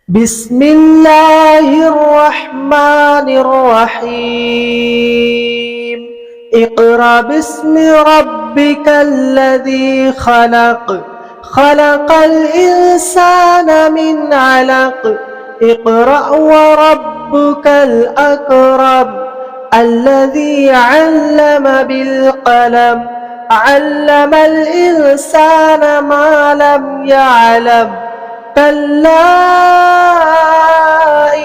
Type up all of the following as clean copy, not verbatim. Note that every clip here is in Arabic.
بسم الله الرحمن الرحيم اقرأ باسم ربك الذي خلق خلق الإنسان من علق اقرأ وربك الأكرم الذي علم بالقلم علم الإنسان ما لم يعلم كلا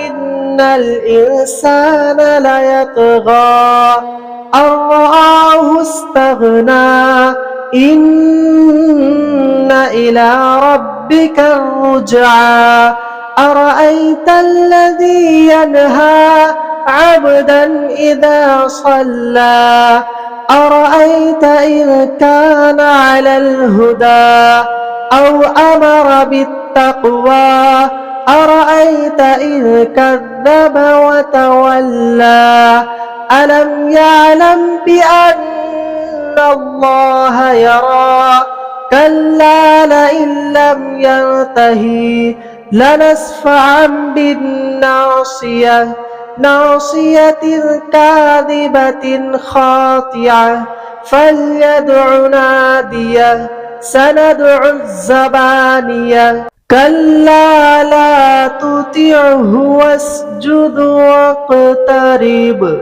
إن الإنسان ليطغى أن رآه استغنى إن إلى ربك الرجعى أرأيت الذي ينهى عبدا إذا صلى أرأيت إن كان على الهدى أو أمر بالتقوى أرأيت إذ كذب وتولى ألم يعلم بأن الله يرى كلا لئن لم ينتهي لنسفعا بالناصية ناصية كاذبة خاطعة فليدع ناديه سندع الزبانية كلا لا تطعه واسجد واقترب